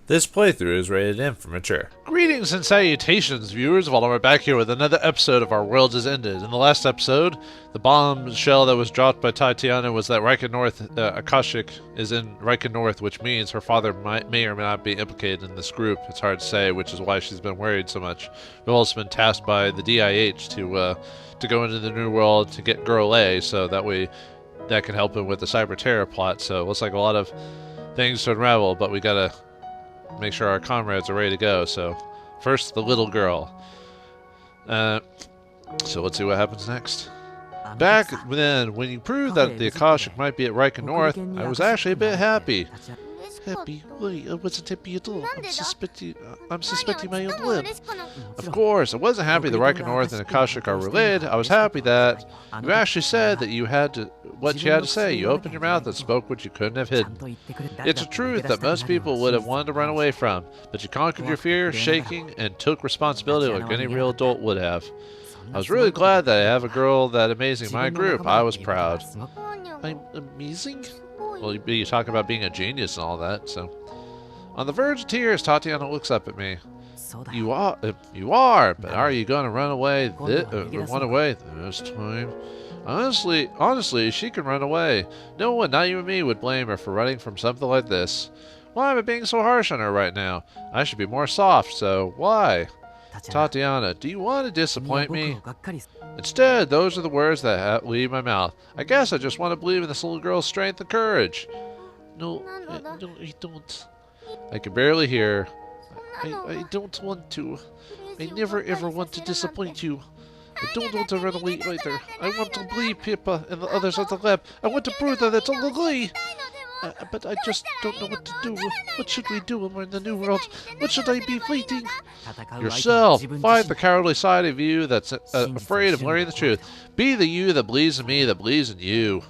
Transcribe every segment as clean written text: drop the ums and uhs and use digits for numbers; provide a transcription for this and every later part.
This playthrough is rated M for mature. Greetings and salutations, viewers. Vauldemare back here with another episode of Our World Has Ended. In the last episode, the bombshell that was dropped by Tatiana was that Riken North, Akashic, is in Riken North, which means her father may or may not be implicated in this group. It's hard to say, which is why she's been worried so much. We've also been tasked by the DIH to go into the New World to get Girl A, so that way that can help him with the cyber terror plot. So it looks like a lot of things to unravel, but we gotta make sure our comrades are ready to go. So first, the little girl. So let's see what happens next. Back then, when you proved that the Akashic might be at Riken North, I was actually a bit happy. Happy? Wait, I wasn't happy at all. I'm suspecting my own limb. Of course, I wasn't happy that Riken North and Akashic are related. I was happy that you actually said that you had to, what you had to say. You opened your mouth and spoke what you couldn't have hidden. It's a truth that most people would have wanted to run away from, but you conquered your fear, shaking, and took responsibility like any real adult would have. I was really glad that I have a girl that amazing in my group. I was proud. I'm amazing? Well, you talk about being a genius and all that, so. On the verge of tears, Tatiana looks up at me. You are, but are you going to run away this time? Honestly, she can run away. No one, not even me, would blame her for running from something like this. Why am I being so harsh on her right now? I should be more soft, so why? Tatiana, do you want to disappoint me? Instead, those are the words that leave my mouth. I guess I just want to believe in this little girl's strength and courage. No, I don't. I can barely hear. I don't want to. I never ever want to disappoint you. I don't want to run away either. I want to believe Pippa and the others at the lab. I want to prove that it's all a lie. But I just don't know what to do. What should we do when we're in the New World? What should I be fighting? Yourself. Fight the cowardly side of you that's afraid of learning the truth. Be the you that believes in me, that believes in you.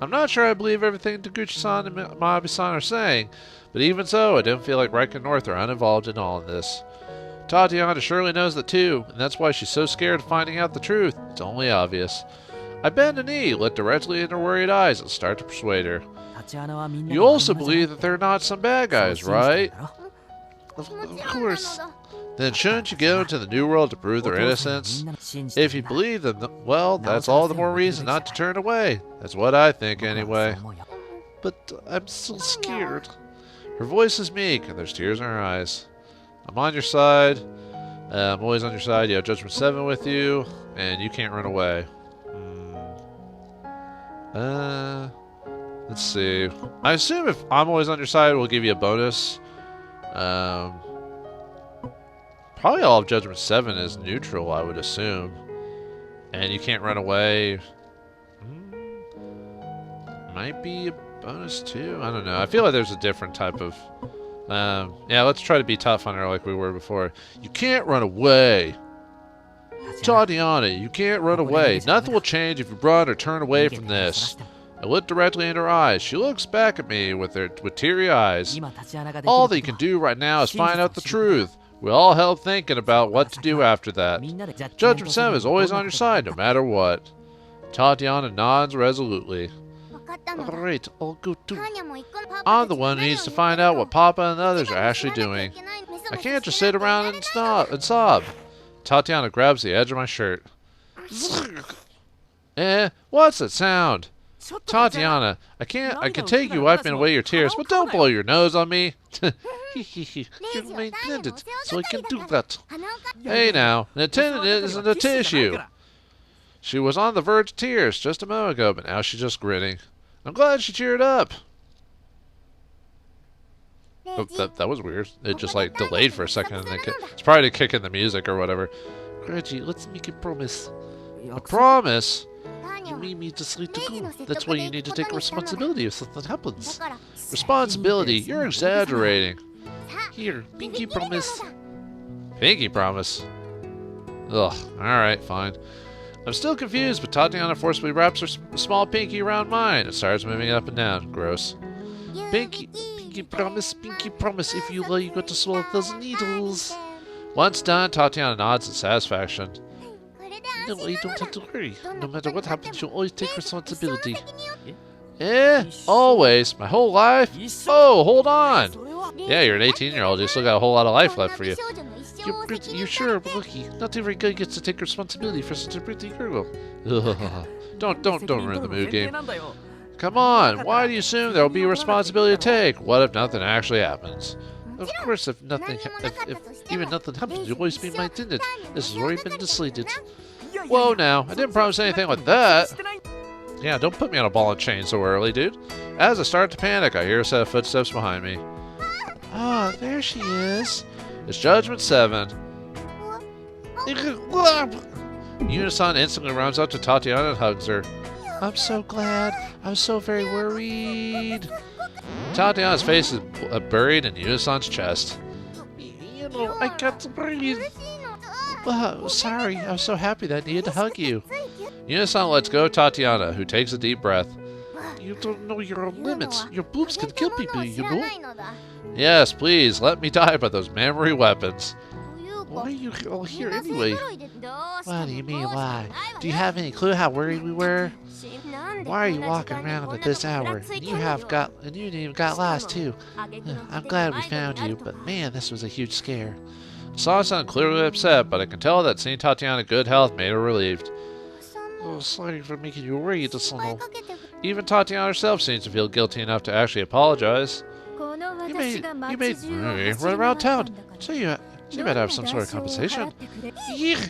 I'm not sure I believe everything Taguchi-san and Miyabi-san are saying, but even so, I don't feel like Riken North are uninvolved in all of this. Tatiana surely knows that too, and that's why she's so scared of finding out the truth. It's only obvious. I bend a knee, look directly into her worried eyes, and start to persuade her. You also believe that they're not some bad guys, right? Of course. Then shouldn't you go into the New World to prove their innocence? If you believe them, well, that's all the more reason not to turn away. That's what I think, anyway. But I'm still scared. Her voice is meek, and there's tears in her eyes. I'm on your side. I'm always on your side. You have Judgement 7 with you, and you can't run away. Let's see. I assume if I'm always on your side, we'll give you a bonus. Probably all of Judgement 7 is neutral, I would assume. And you can't run away. Might be a bonus too. I don't know. I feel like there's a different type of... yeah, let's try to be tough on her like we were before. You can't run away. Tatiana, you can't run away. Nothing will change if you run or turn away from this. I look directly in her eyes. She looks back at me with teary eyes. All that you can do right now is find out the truth. We all help thinking about what to do after that. Judgement 7 is always on your side, no matter what. Tatiana nods resolutely. Alright, I'll go too. I'm the one who needs to find out what Papa and the others are actually doing. I can't just sit around and sob. Tatiana grabs the edge of my shirt. What's that sound? Tatiana, I can take you wiping away your tears, but don't blow your nose on me. You're my attendant, so I can do that. Hey now, an attendant isn't a tissue. She was on the verge of tears just a moment ago, but now she's just grinning. I'm glad she cheered up. Oh, that was weird. It just like delayed for a second, and then it's probably to kick in the music or whatever. Reggie, let's make a promise. A promise? You need me to sleep to go. That's why you need to take responsibility if something happens. Responsibility? You're exaggerating. Here, pinky promise. Pinky promise? Ugh, alright, fine. I'm still confused, but Tatiana forcibly wraps her small pinky around mine and starts moving it up and down. Gross. Pinky promise, if you let you go to swallow those needles. Once done, Tatiana nods in satisfaction. No, you don't have to worry. No matter what happens, you'll always take responsibility. Always? My whole life? Oh, hold on! Yeah, you're an 18-year-old. You still got a whole lot of life left for you. You're sure lucky. Not every guy gets to take responsibility for such a pretty girl. Don't ruin the mood game. Come on, why do you assume there will be a responsibility to take? What if nothing actually happens? Of course, if even nothing happens, you'll always be my attendant. This has already been decided. Whoa now, I didn't promise anything like that. Yeah, don't put me on a ball and chain so early, dude. As I start to panic, I hear a set of footsteps behind me. Ah, there she is. It's Judgement 7. Unison instantly runs up to Tatiana and hugs her. I'm so glad. I'm so very worried. Tatiana's face is buried in Unison's chest. You know, I can't breathe. Sorry, I was so happy that I needed to hug you. Unison lets go of Tatiana, who takes a deep breath. You don't know your own limits. Your boobs can kill people, you know? Yes, please, let me die by those memory weapons. Why are you all here anyway? What do you mean, why? Do you have any clue how worried we were? Why are you walking around at this hour? And you didn't even got lost too. I'm glad we found you, but man, this was a huge scare. Saw-san clearly upset, but I can tell that seeing Tatiana in good health made her relieved. Oh, sorry for making you worried, Asano. Even Tatiana herself seems to feel guilty enough to actually apologize. You made me run around town, so you might have some sort of compensation. Yeah,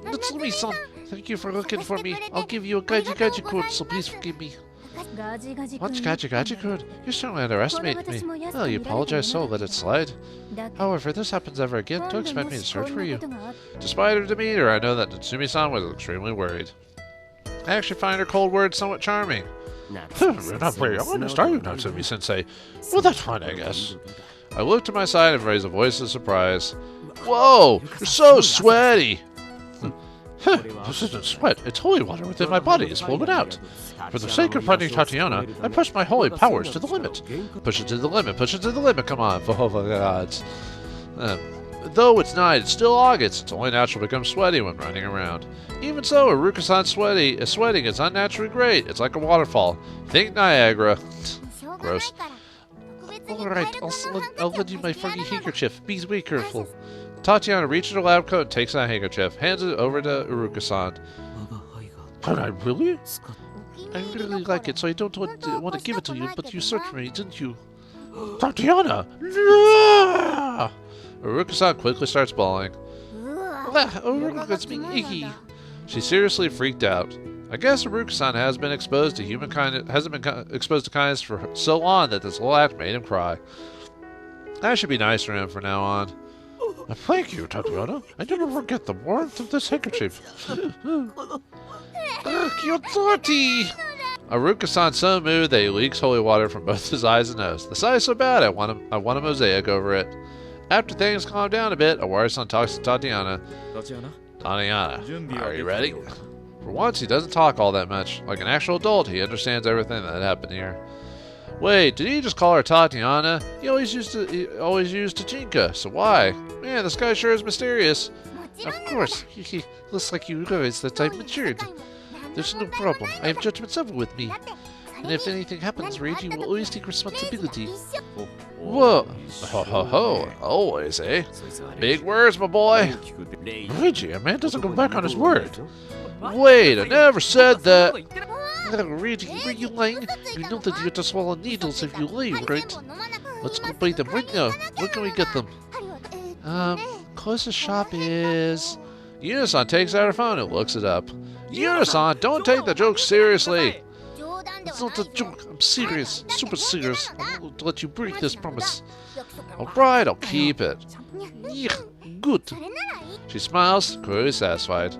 that's me-san. Thank you for looking for me. I'll give you a gaji code, so please forgive me. What's gaji code? You certainly underestimate me. Well, you apologize, so let it slide. However, if this happens ever again, don't expect me to search for you. Despite her demeanor, I know that Natsumi-san was extremely worried. I actually find her cold words somewhat charming. You're not very honest, are you, Natsumi-sensei? Well, that's fine, I guess. I look to my side and raise a voice of surprise. Whoa! You're so sweaty! This isn't sweat. It's holy water within my body is flowing out. For the sake of finding Tatiana, I push my holy powers to the limit. Push it to the limit, push it to the limit, come on, for my gods. Though it's night, it's still August. It's only natural to become sweaty when running around. Even so, Iruka-san's sweating is unnaturally great. It's like a waterfall. Think Niagara. Gross. Alright, I'll lend you my funny handkerchief. Be careful. Tatiana reaches her lab coat and takes out a handkerchief, hands it over to Iruka-san. But I really? I really like it, so I don't want to give it to you, but you searched for me, didn't you? Tatiana! No! Iruka-san quickly starts bawling. It's being icky. She's seriously freaked out. I guess Iruka-san hasn't been exposed to kindness for so long that this whole act made him cry. I should be nice to him from now on. Thank you, Tatiana. I never forget the warmth of this handkerchief. You're dirty! Iruka-san's so moved that he leaks holy water from both his eyes and nose. The sight is so bad, I want a mosaic over it. After things calm down a bit, Awari-san talks to Tatiana. Tatiana, are you ready? For once, he doesn't talk all that much. Like an actual adult, he understands everything that happened here. Wait, did he just call her Tatiana? He always used Tajinka, so why? Man, this guy sure is mysterious. Of course, he looks like you realize that I've matured. There's no problem. I have Judgement 7 with me. And if anything happens, Reiji will always take responsibility. Whoa. Ho ho ho. Always, eh? Big words, my boy. Reiji, a man doesn't go back on his word. Wait, I never said that. Reiji, were you lying? You know that you have to swallow needles if you lie, right? Let's go buy them right now. Where can we get them? Closest shop is... Unison takes out her phone and looks it up. Unison, don't take the joke seriously. It's not a joke. I'm serious. Super serious. I'm going to let you break this promise. Alright, I'll keep it. Yeah, good. She smiles, clearly satisfied.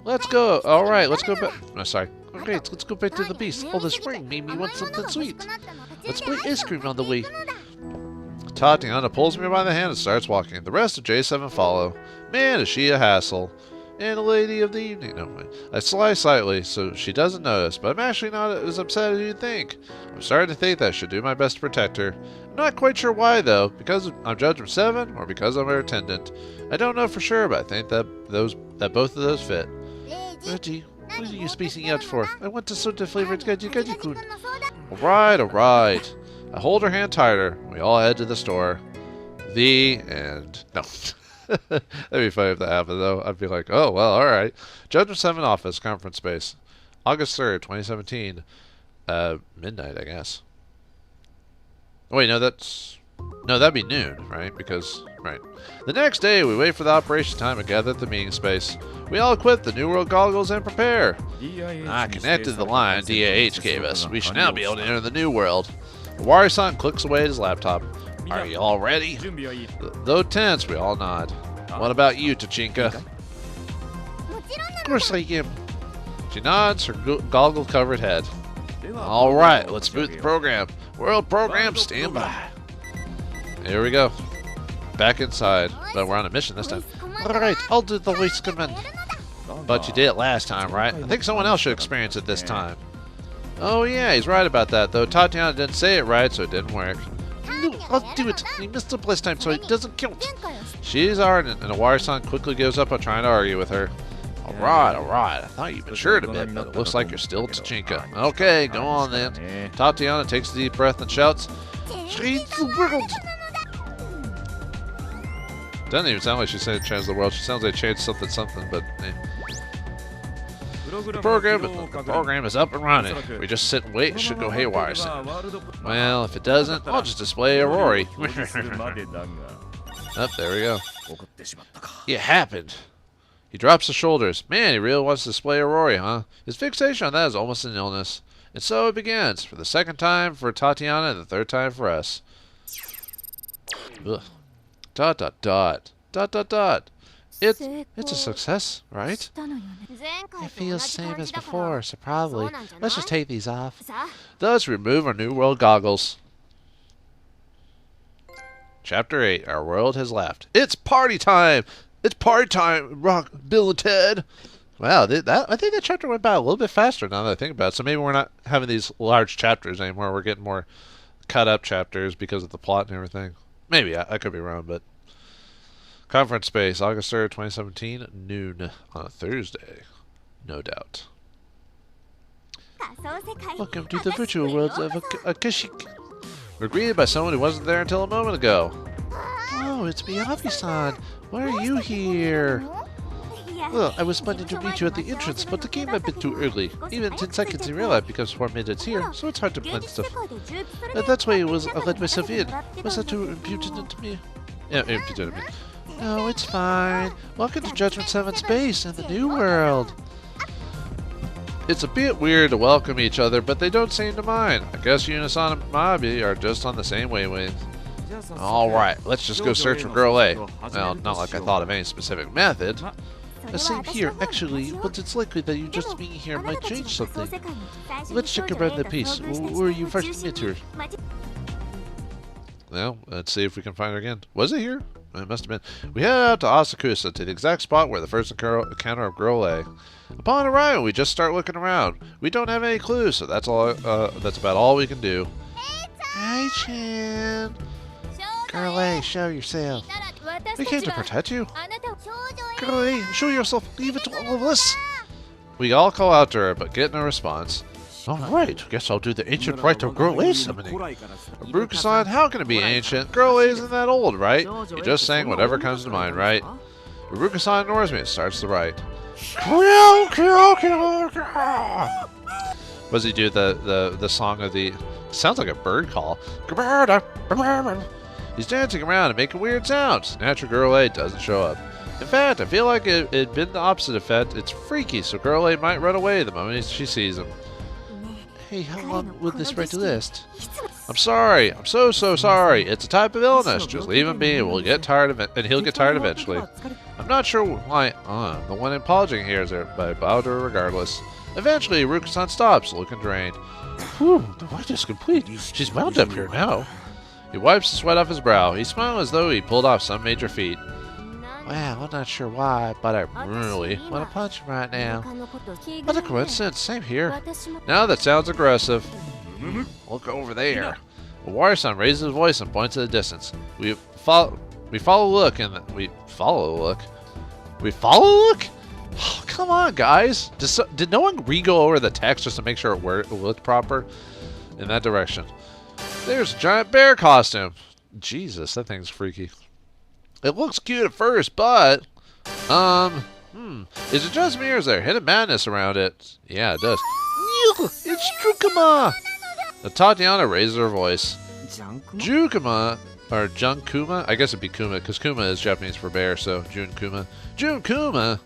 Let's go. Alright, let's go back. No, sorry. Alright, let's go back to the beast. All this rain made me want something sweet. Let's play ice cream on the way. Tatiana pulls me by the hand and starts walking. The rest of J7 follow. Man, is she a hassle. And a lady of the evening. No, I slide slightly so she doesn't notice, but I'm actually not as upset as you'd think. I'm starting to think that I should do my best to protect her. I'm not quite sure why, though. Because I'm Judgement 7 or because I'm her attendant. I don't know for sure, but I think that both of those fit. Reiji, what are you spacing out for? I want to sort of flavored gaji-kun. Alright. I hold her hand tighter. We all head to the store. The end. No. That'd be funny if that happened, though. I'd be like, oh, well, alright. Judgement 7 office, conference space. August 3rd, 2017. Midnight, I guess. Oh, wait, no, that's... No, that'd be noon, right? Because, right. The next day, we wait for the operation time and gather at the meeting space. We all equip the New World goggles and prepare. I connected the line DAH gave us. We should now be able to enter the New World. Wari-san clicks away at his laptop. Are you all ready? Though tense, we all nod. What about you, Tachinka? Of course I am. She nods her goggle-covered head. All right, let's boot the program. World program, stand by. Here we go. Back inside, but we're on a mission this time. All right, I'll do the voice command. But you did it last time, right? I think someone else should experience it this time. Oh yeah, he's right about that, though. Tatiana didn't say it right, so it didn't work. No, I'll do it. He missed the last time, so it doesn't count. She's ardent, and Awari-san quickly gives up on trying to argue with her. Alright. I thought you matured a bit, but it looks like you're still Tachinka. Okay, go on then. Tatiana takes a deep breath and shouts, "Change the world!" Doesn't even sound like she said change the world. She sounds like change something, but eh. The program is up and running. We just sit and wait. It should go haywire soon. Well, if it doesn't, I'll just display Aurori. Oh, there we go. It happened. He drops his shoulders. Man, he really wants to display Aurori, huh? His fixation on that is almost an illness. And so it begins. For the second time for Tatiana and the third time for us. Ugh. ... It's a success, right? It feels the same as before, so probably. Let's just take these off. Thus, remove our New World goggles. Chapter 8. Our world has left. It's party time! It's party time, Rock, Bill and Ted! Wow, I think that chapter went by a little bit faster now that I think about it. So maybe we're not having these large chapters anymore. We're getting more cut-up chapters because of the plot and everything. Maybe, I could be wrong, but... Conference space, August 3rd, 2017, noon on a Thursday. No doubt. Welcome to the virtual worlds of Akashik. We're greeted by someone who wasn't there until a moment ago. Oh, it's Miyabi-san. Why are you here? Well, I was planning to meet you at the entrance, but the game a bit too early. Even 10 seconds in real life becomes 4 minutes here, so it's hard to plan stuff. That's why I let myself in. Was that too impudent to me? Yeah, impudent to me. No, it's fine. Welcome to Judgement 7 Space and the New World. It's a bit weird to welcome each other, but they don't seem to mind. I guess Unisan and Miyabi are just on the same wavelength. Alright, let's just go search for Girl A. Well, not like I thought of any specific method. Same here, actually, but it's likely that you just being here might change something. Let's check around the piece. Where you first met her? Well, let's see if we can find her again. Was it here? It must have been. We head out to Asakusa, to the exact spot where the first encounter of Girl A. Upon arrival, we just start looking around. We don't have any clues, so that's all. That's about all we can do. Hey, Chan. Girl A, show yourself. We came to protect you. Girl A, show yourself. Leave it to all of us. We all call out to her, but get no response. Alright, guess I'll do the ancient rite of Girl A summoning. Asakusa, how can it be ancient? Girl A isn't that old, right? You're just saying whatever comes to mind, right? Asakusa ignores me and starts to write. What does he do? The song of the... Sounds like a bird call. He's dancing around and making weird sounds. Natural Girl A doesn't show up. In fact, I feel like it'd been the opposite effect. It's freaky, so Girl A might run away the moment she sees him. Hey, how long would this rite last? I'm sorry. I'm so sorry. It's a type of illness. Just leave him be and we'll get tired of it, and he'll get tired eventually. I'm not sure why the one apologizing here is there, but I bow to her regardless. Eventually, Asakusa stops, looking drained. Whew, the rite is complete. She's wound up here now. He wipes the sweat off his brow. He smiles as though he pulled off some major feat. Wow, I'm not sure why, but I really want to punch him right now. What a coincidence, same here. Now that sounds aggressive. Look over there. Awari-san raises his voice and points at the distance. We follow a look. Oh, come on, guys. Did no one re-go over the text just to make sure it looked proper? In that direction. There's a giant bear costume. Jesus, that thing's freaky. It looks cute at first, but is it just me or is there hidden madness around it? Yeah, it does. It's Jukuma! Tatiana raises her voice. Jukuma, or Junkuma? I guess it'd be Kuma, because Kuma is Japanese for bear, so Junkuma. Junkuma!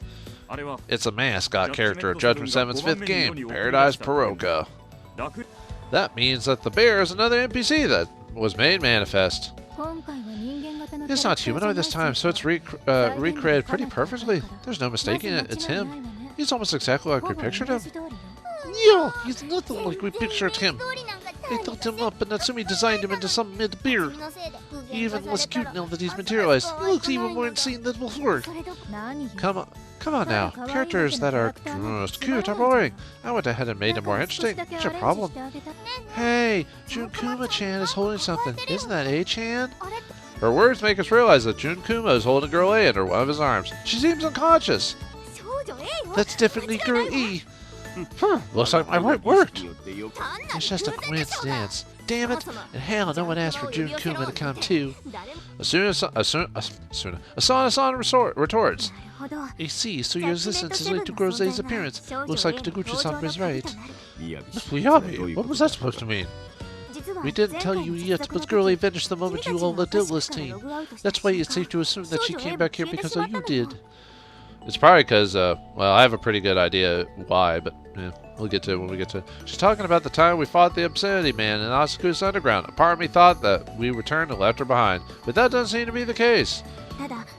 It's a mascot character of Judgment 7's 5th game, Paradise Paroka. That means that the bear is another NPC that was made manifest. It's not humanoid this time, so it's recreated pretty perfectly. There's no mistaking it, it's him. He's almost exactly like we pictured him. Yeah, he's nothing like we pictured him. They built him up, but Natsumi designed him into some mid-beer. Even less cute now that he's materialized. He looks even more insane than before. Come on now. Characters that are just cute are boring. I went ahead and made him more interesting. What's your problem? Hey, Junkuma-chan is holding something. Isn't that A-chan? Her words make us realize that Junkuma is holding Girl A under one of his arms. She seems unconscious. That's definitely Girl E. Looks like my word worked. It's just a coincidence. Damn it! And hell, no one asked for Junkuma to come too. Asana retorts. I see, so your resistance is linked to Girl A's appearance. Looks like Taguchi-san was right. Miyabi, what was that supposed to mean? We didn't tell you yet, but Girl A vanished the moment you all left Atlas team. That's why it's safe to assume that she came back here because of you did. It's probably because, well, I have a pretty good idea why, but yeah, we'll get to it when we get to it. She's talking about the time we fought the Obscenity Man in Asakusa Underground. A part of me thought that we returned and left her behind, but that doesn't seem to be the case.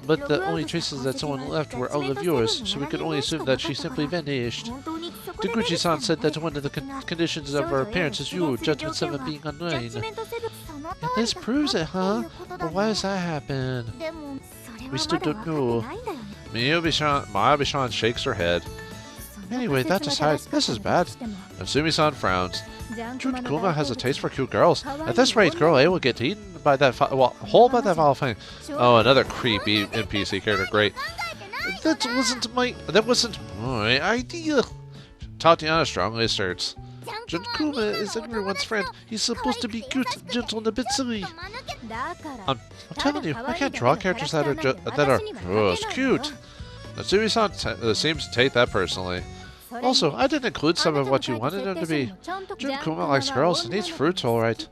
But the only traces that someone left were all of yours, so we could only assume that she simply vanished. Taguchi-san said that one of the conditions of her appearance is you, Judgment 7 being online. And this proves it, huh? But why does that happen? We still don't know. Miyabi-san shakes her head. Anyway, that aside, this is bad. Natsumi-san frowns. Junkuma has a taste for cute girls. At this rate, Girl A will get eaten by that whole by that vile thing. Oh, another creepy NPC character. Great. That wasn't my idea. Tatiana strongly asserts. Junkuma is everyone's friend. He's supposed to be cute, gentle, and a bit silly. I'm telling you, I can't draw characters that are cute. Natsumi-san seems to take that personally. Also, I didn't include some of what you wanted him to be. Junkuma likes girls and eats fruits, all right.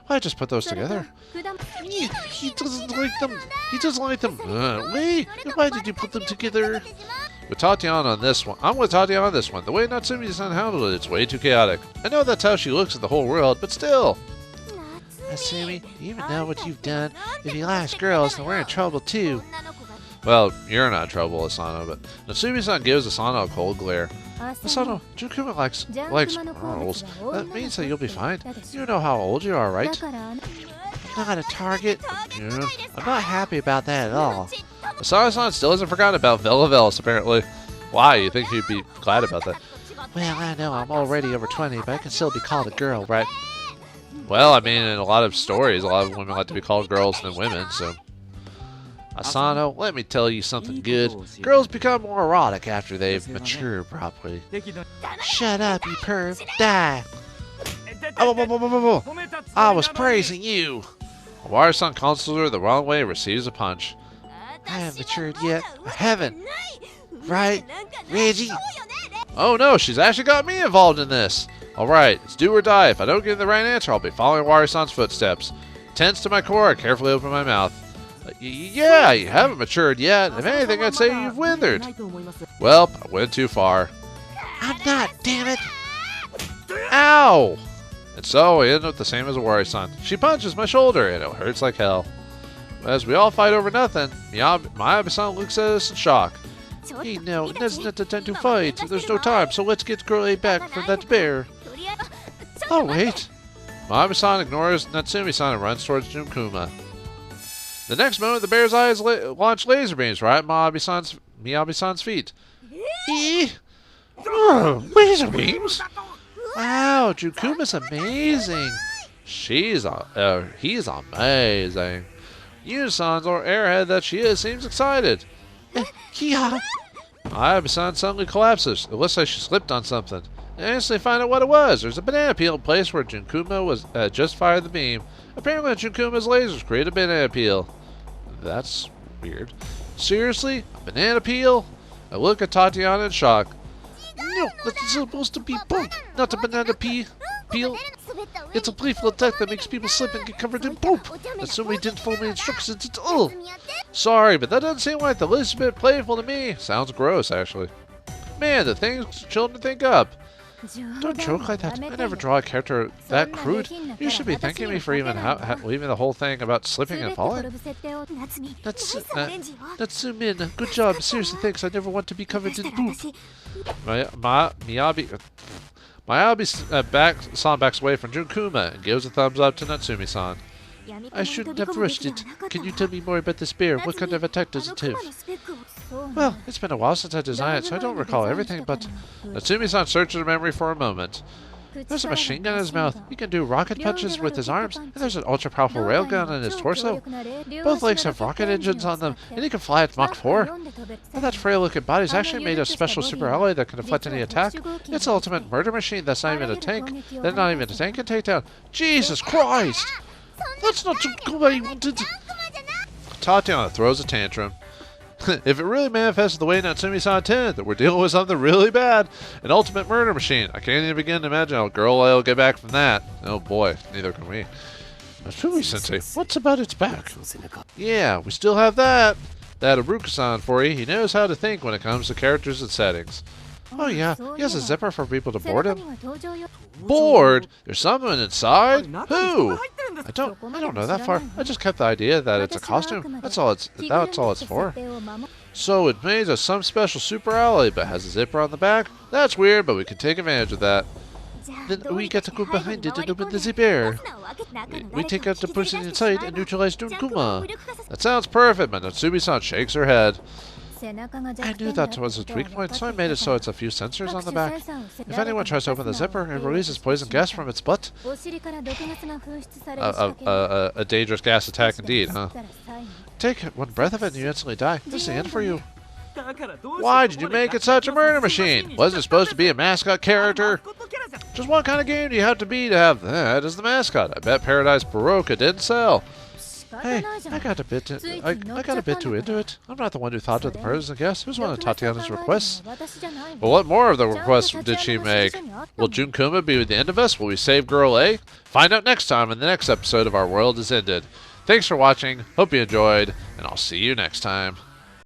Why just put those together? He doesn't like them. He doesn't like them. Wait, why did you put them together? With Tatiana on this one, I'm with Tatiana on this one. The way Natsumi-san handled it's way too chaotic. I know that's how she looks at the whole world, but still. Natsumi, you even know what you've done. If you like girls, then we're in trouble too. Well, you're not in trouble, Asano, but Natsumi-san gives Asano a cold glare. Asano, Junkuma likes girls. That means that you'll be fine. You know how old you are, right? Not a target? Yeah, I'm not happy about that at all. Asano-san still hasn't forgotten about Velavelis, apparently. Why? You think he'd be glad about that? Well, I know I'm already over 20, but I can still be called a girl, right? Well, I mean, in a lot of stories, a lot of women like to be called girls than women, so... Asano, let me tell you something good. Girls become more erotic after they've matured properly. Shut up, you perv. Die. I was praising you. Awari-san counsels her the wrong way and receives a punch. I haven't matured yet. I haven't. Right? Reiji? Oh no, she's actually got me involved in this. Alright, it's do or die. If I don't get the right answer, I'll be following Awari-san's footsteps. Tense to my core, I carefully open my mouth. Yeah, you haven't matured yet. If anything, I'd say you've withered. Well, I went too far. I'm not, damn it. Ow! And so I end up the same as Awari-san. She punches my shoulder, and it hurts like hell. As we all fight over nothing, Miyabi-san looks at us in shock. Hey, no, it doesn't have the time to fight. There's no time, so let's get Girl A back from that bear. Oh, wait. Miyabi-san ignores Natsumi-san and runs towards Junkuma. The next moment, the bear's eyes launch laser beams right at Miyabi-san's feet. Laser beams? Wow, Junkuma's amazing. He's amazing. Unisan's or airhead that she is seems excited. Miyabi-san suddenly collapses. It looks like she slipped on something. and instantly find out what it was. There's a banana peel in place where Junkuma was just fired the beam. Apparently, Junkuma's lasers create a banana peel. That's weird. Seriously? A banana peel? I look at Tatiana in shock. No, that's supposed to be poop, not a banana peel. It's a playful attack that makes people slip and get covered in poop. Assuming he didn't follow my instructions, it's Sorry, but that doesn't seem like the least bit playful to me. Sounds gross, actually. Man, the things children think up. Don't joke like that. I never draw a character that crude. You should be thanking me for even leaving the whole thing about slipping and falling. Natsumin, good job. Seriously, thanks. I never want to be covered in poop. Miyabi backs away from Junkuma and gives a thumbs up to Natsumi-san. I shouldn't have rushed it. Can you tell me more about this bear? What kind of attack does it have? Well, it's been a while since I designed it, so I don't recall everything, but... Natsumi-san searches her memory for a moment. There's a machine gun in his mouth. He can do rocket punches with his arms, and there's an ultra-powerful railgun in his torso. Both legs have rocket engines on them, and he can fly at Mach 4. And that frail-looking body's actually made of special super alloy that can deflect any attack. It's the ultimate murder machine that's not even a tank. That not even a tank can take down. Jesus Christ! That's not what I wanted! Tatiana throws a tantrum. If it really manifests the way Natsumi-san intended, that we're dealing with something really bad, an ultimate murder machine. I can't even begin to imagine how Girl will get back from that. Oh boy, neither can we. Natsumi-sensei, what's about its back? Yeah, we still have that. That Aruka-san for you. He knows how to think when it comes to characters and settings. Oh yeah, he has a zipper for people to board him. Board? There's someone inside? Who? I don't know that far. I just kept the idea that it's a costume. That's all it's for. So it's made of some special super alloy, but has a zipper on the back? That's weird, but we can take advantage of that. Then we get to go behind it and open the zipper. We take out the person inside and neutralize Junkuma. That sounds perfect, but Natsumi-san shakes her head. I knew that was its weak point, so I made it so it's a few sensors on the back. If anyone tries to open the zipper, it releases poison gas from its butt. A dangerous gas attack indeed, huh? Take one breath of it and you instantly die. This is the end for you. Why did you make it such a murder machine? Wasn't it supposed to be a mascot character? Just what kind of game do you have to have that as the mascot? I bet Paradise Baroka didn't sell. Hey, I got a bit too into it. I'm not the one who thought of the person, I guess. It was one of Tatiana's requests. Well, what more of the requests did she make? Will Junkuma be the end of us? Will we save Girl A? Find out next time in the next episode of Our World Is Ended. Thanks for watching. Hope you enjoyed, and I'll see you next time.